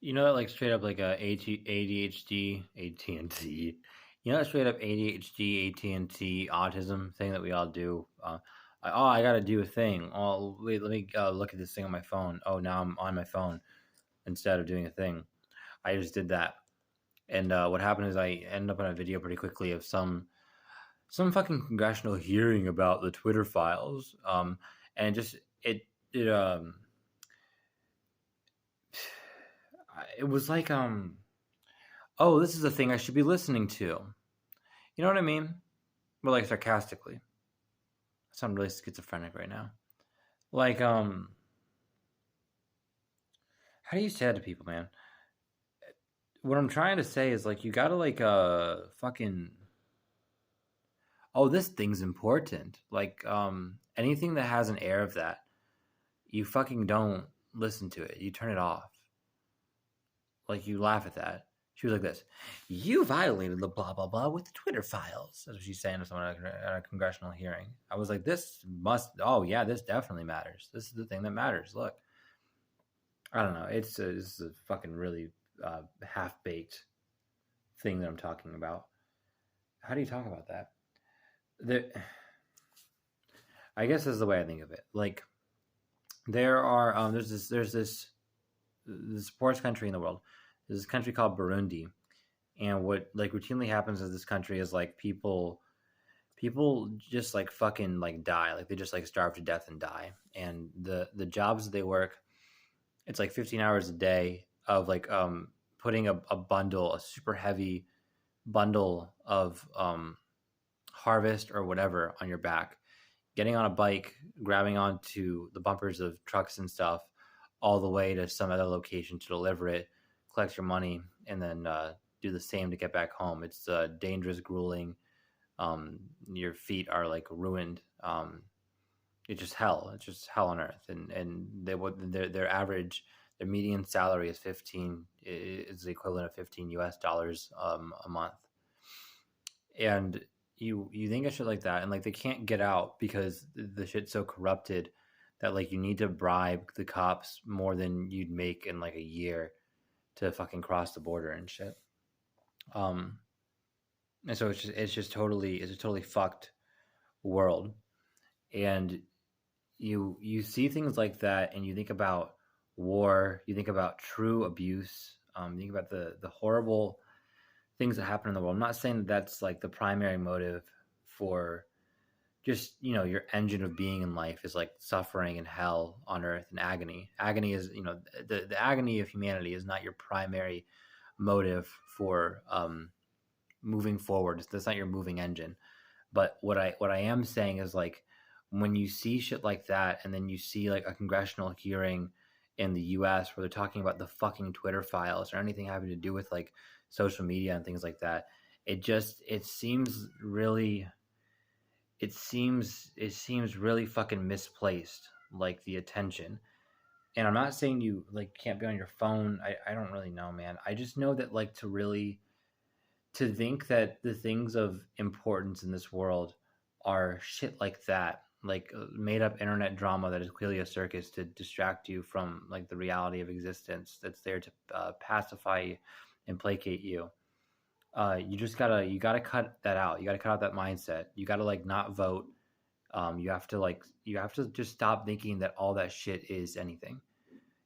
You know that like straight up like ADHD, AT&T. You know that straight up ADHD, AT&T autism thing that we all do. Oh, I gotta do a thing. Oh, wait, let me look at this thing on my phone. Oh, now I'm on my phone instead of doing a thing. I just did that, and what happened is I ended up on a video pretty quickly of some fucking congressional hearing about the Twitter files. And it it was like oh, this is a thing I should be listening to. You know what I mean? But like sarcastically. I sound really schizophrenic right now. Like how do you say that to people, man? What I'm trying to say is like you gotta like fucking oh, this thing's important. Like anything that has an air of that, you fucking don't listen to it. You turn it off. Like you laugh at that. She was like this: "You violated the blah blah blah with the Twitter files." That's what she's saying to someone at a congressional hearing. I was like, "This must. Oh yeah, this definitely matters. This is the thing that matters." Look, I don't know. It's a fucking really half baked thing that I'm talking about. How do you talk about that? The, I guess this is the way I think of it. Like there are there's this poorest country in the world. There's this country called Burundi, and what like routinely happens in this country is like people just like fucking like die, like they just like starve to death and die, and the jobs that they work, it's like 15 hours a day of like putting a super heavy bundle of harvest or whatever on your back, getting on a bike, grabbing onto the bumpers of trucks and stuff, all the way to some other location to deliver it, collect your money, and then do the same to get back home. It's dangerous, grueling. Your feet are like ruined. It's just hell. It's just hell on earth. And their average, their median salary is 15 is the equivalent of 15 US dollars a month. And you think of shit like that, and like they can't get out because the shit's so corrupted that like you need to bribe the cops more than you'd make in like a year to fucking cross the border and shit. Um, and so it's a totally fucked world. And you see things like that, and you think about war, you think about true abuse, you think about the horrible things that happen in the world. I'm not saying that that's like the primary motive for just your engine of being in life is like suffering and hell on earth and agony. Agony is the agony of humanity is not your primary motive for moving forward. That's not your moving engine. But what I am saying is like when you see shit like that, and then you see like a congressional hearing in the U.S. where they're talking about the fucking Twitter files or anything having to do with like social media and things like that, it seems really it seems really fucking misplaced, like the attention. And I'm not saying you like can't be on your phone. I don't really know, man. I just know that like to think that the things of importance in this world are shit like that, like made up internet drama that is clearly a circus to distract you from like the reality of existence that's there to pacify and placate you. You gotta cut that out. You gotta cut out that mindset. You gotta like not vote. You have to just stop thinking that all that shit is anything,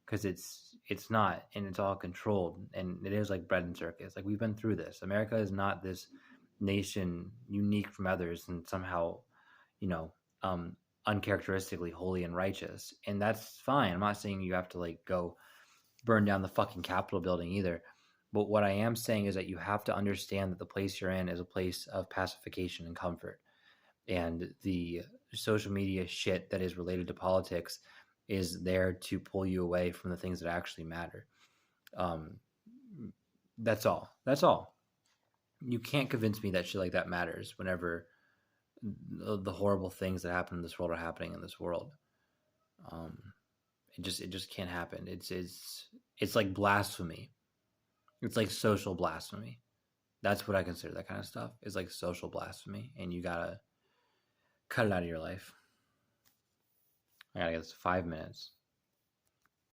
because it's not, and it's all controlled, and it is like bread and circus. Like we've been through this. America is not this nation unique from others and somehow, you know, uncharacteristically holy and righteous, and that's fine. I'm not saying you have to like go burn down the fucking Capitol building either. But what I am saying is that you have to understand that the place you're in is a place of pacification and comfort. And the social media shit that is related to politics is there to pull you away from the things that actually matter. Um, that's all. That's all. You can't convince me that shit like that matters whenever the horrible things that happen in this world are happening in this world. Um, it just can't happen. It's like blasphemy. It's like social blasphemy. That's what I consider that kind of stuff. Is like social blasphemy, and you gotta cut it out of your life. I gotta get this 5 minutes.